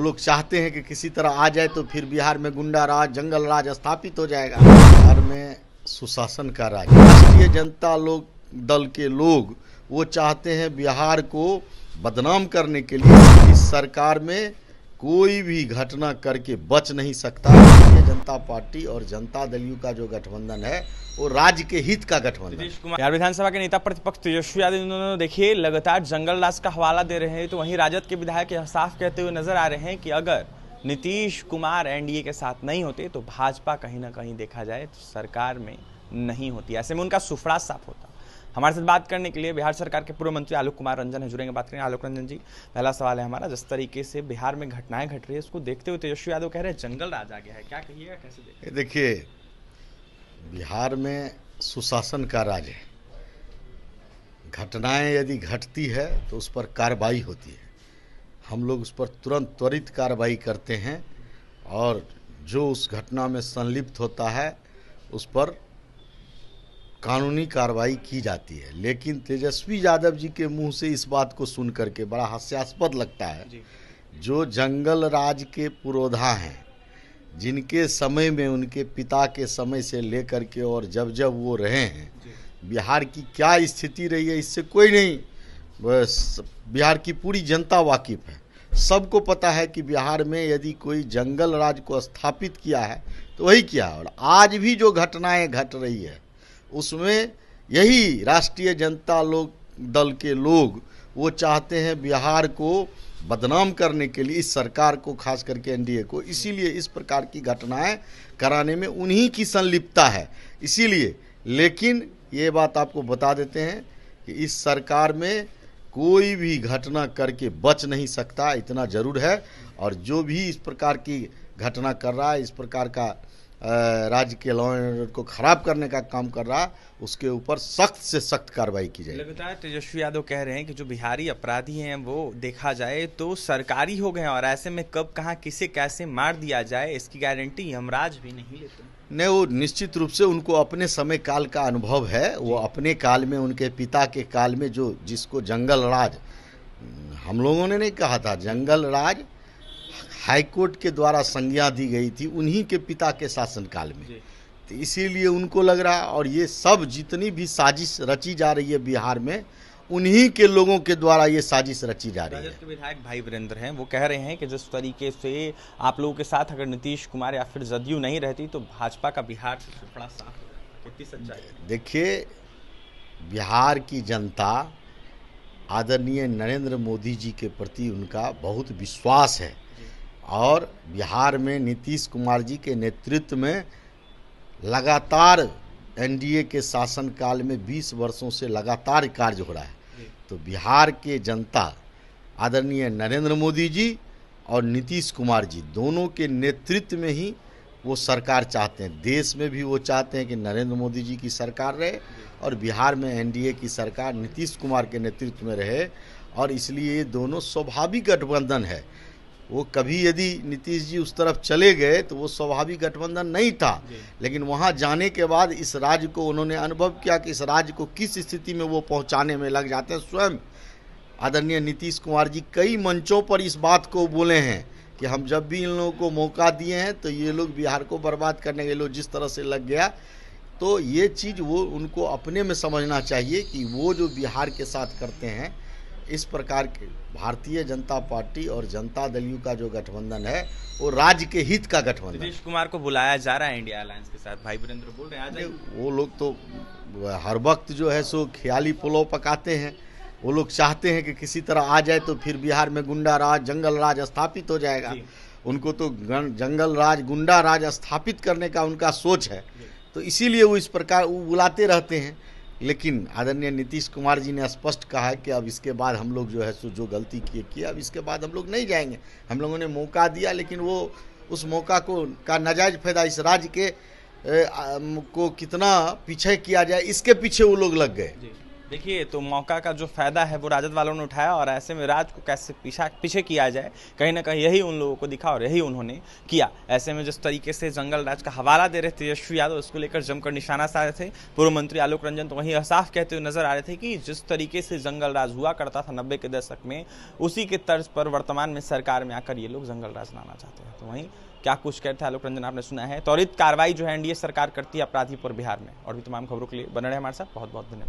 लोग चाहते हैं कि किसी तरह आ जाए तो फिर बिहार में गुंडा राज, जंगल राज स्थापित हो जाएगा। बिहार में सुशासन का राज, राष्ट्रीय जनता लोग दल के लोग वो चाहते हैं बिहार को बदनाम करने के लिए। इस सरकार में कोई भी घटना करके बच नहीं सकता। भारतीय जनता पार्टी और जनता दल यू का जो गठबंधन है वो राज्य के हित का गठबंधन। बिहार विधानसभा के नेता प्रतिपक्ष तेजस्वी यादव इन्होंने देखिए लगातार जंगल राज का हवाला दे रहे हैं, तो वहीं राजद के विधायक यह साफ कहते हुए नजर आ रहे हैं कि अगर नीतीश कुमार एनडीए के साथ नहीं होते तो भाजपा कहीं ना कहीं देखा जाए तो सरकार में नहीं होती। ऐसे में उनका सुफड़ा साफ होता। हमारे साथ बात करने के लिए बिहार सरकार के पूर्व मंत्री आलोक कुमार रंजन है, जुड़ेंगे, बात करेंगे। आलोक रंजन जी, पहला सवाल है हमारा, जिस तरीके से बिहार में घटनाएं घट रही है उसको देखते हुए तेजस्वी यादव कह रहे हैं जंगल राज आ गया है, क्या कहिएगा, कैसे देखिए? देखिए, बिहार में सुशासन का राज है। घटनाएं यदि घटती है तो उस पर कार्रवाई होती है, हम लोग उस पर तुरंत त्वरित कार्रवाई करते हैं और जो उस घटना में संलिप्त होता है उस पर कानूनी कार्रवाई की जाती है। लेकिन तेजस्वी यादव जी के मुंह से इस बात को सुन करके बड़ा हास्यास्पद लगता है। जो जंगल राज के पुरोधा हैं, जिनके समय में उनके पिता के समय से लेकर के और जब जब वो रहे हैं, बिहार की क्या स्थिति रही है इससे कोई नहीं, बस बिहार की पूरी जनता वाकिफ है। सबको पता है कि बिहार में यदि कोई जंगल राज को स्थापित किया है तो वही किया है। और आज भी जो घटनाएं घट रही है उसमें यही राष्ट्रीय जनता दल के लोग वो चाहते हैं बिहार को बदनाम करने के लिए, इस सरकार को, खास करके एनडीए को। इसीलिए इस प्रकार की घटनाएं कराने में उन्हीं की संलिप्तता है। इसीलिए, लेकिन ये बात आपको बता देते हैं कि इस सरकार में कोई भी घटना करके बच नहीं सकता, इतना जरूर है। और जो भी इस प्रकार की घटना कर रहा है, इस प्रकार का राज्य के लॉ एंड ऑर्डर को खराब करने का काम कर रहा, उसके ऊपर सख्त से सख्त कार्रवाई की जाए। लगातार तेजस्वी यादव कह रहे हैं कि जो बिहारी अपराधी हैं वो देखा जाए तो सरकारी हो गए, और ऐसे में कब कहाँ किसे कैसे मार दिया जाए इसकी गारंटी यमराज भी नहीं लेते। नहीं, वो निश्चित रूप से उनको अपने समय काल का अनुभव है। वो अपने काल में, उनके पिता के काल में जो जिसको जंगल राज, हम लोगों ने नहीं कहा था, जंगल राज हाईकोर्ट के द्वारा संज्ञा दी गई थी उन्हीं के पिता के शासनकाल में। तो इसीलिए उनको लग रहा, और ये सब जितनी भी साजिश रची जा रही है बिहार में, उन्हीं के लोगों के द्वारा ये साजिश रची जा रही है। राजद के विधायक भाई वीरेंद्र हैं, वो कह रहे हैं कि जिस तरीके से आप लोगों के साथ अगर नीतीश कुमार या फिर जदयू नहीं रहती तो भाजपा का बिहार से बड़ा साफ होता। कितनी सच्चाई है? देखिए, बिहार की जनता आदरणीय नरेंद्र मोदी जी के प्रति उनका बहुत विश्वास है, और बिहार में नीतीश कुमार जी के नेतृत्व में लगातार एनडीए के शासनकाल में 20 वर्षों से लगातार कार्य हो रहा है। तो बिहार के जनता आदरणीय नरेंद्र मोदी जी और नीतीश कुमार जी दोनों के नेतृत्व में ही वो सरकार चाहते हैं। देश में भी वो चाहते हैं कि नरेंद्र मोदी जी की सरकार रहे और बिहार में एनडीए की सरकार नीतीश कुमार के नेतृत्व में रहे। और इसलिए ये दोनों स्वाभाविक गठबंधन है। वो कभी यदि नीतीश जी उस तरफ चले गए तो वो स्वाभाविक गठबंधन नहीं था, लेकिन वहाँ जाने के बाद इस राज्य को उन्होंने अनुभव किया कि इस राज्य को किस स्थिति में वो पहुँचाने में लग जाते हैं। स्वयं आदरणीय नीतीश कुमार जी कई मंचों पर इस बात को बोले हैं कि हम जब भी इन लोगों को मौका दिए हैं तो ये लोग बिहार को बर्बाद करने के लोग जिस तरह से लग गया। तो ये चीज़ वो उनको अपने में समझना चाहिए कि वो जो बिहार के साथ करते हैं, इस प्रकार के भारतीय जनता पार्टी और जनता दल यू का जो गठबंधन है वो राज्य के हित का गठबंधन। नीतीश कुमार को बुलाया जा रहा है इंडिया अलायंस के साथ, भाई वीरेंद्र बोल रहे हैं आ जाइए। वो लोग तो हर वक्त जो है सो ख्याली पुलाव पकाते हैं। वो लोग चाहते हैं कि किसी तरह आ जाए तो फिर बिहार में गुंडा राज, जंगल राज स्थापित हो जाएगा। उनको तो जंगल राज, गुंडा राज स्थापित करने का उनका सोच है, तो इसीलिए वो इस प्रकार बुलाते रहते हैं। लेकिन आदरणीय नीतीश कुमार जी ने स्पष्ट कहा है कि अब इसके बाद हम लोग जो है सो जो गलती किए अब इसके बाद हम लोग नहीं जाएंगे। हम लोगों ने मौका दिया, लेकिन वो उस मौका का नाजायज फायदा इस राज्य के को कितना पीछे किया जाए इसके पीछे वो लोग लग गए। देखिए, तो मौका का जो फायदा है वो राजद वालों ने उठाया और ऐसे में राज को कैसे पीछे किया जाए, कहीं ना कहीं यही उन लोगों को दिखा और यही उन्होंने किया। ऐसे में जिस तरीके से जंगल राज का हवाला दे रहे थे तेजस्वी यादव, उसको लेकर जमकर निशाना साधे थे पूर्व मंत्री आलोक रंजन, तो वहीं साफ कहते हुए नजर आ रहे थे कि जिस तरीके से जंगल राज हुआ करता था 90 के दशक में, उसी के तर्ज पर वर्तमान में सरकार में आकर ये लोग जंगल राज लाना चाहते हैं। तो वहीं क्या कुछ कहते हैं आलोक रंजन आपने सुना है। त्वरित कार्रवाई जो है एनडीए सरकार करती है अपराधी पर बिहार में। और भी तमाम खबरों के लिए बने रहे हमारे साथ। बहुत बहुत धन्यवाद।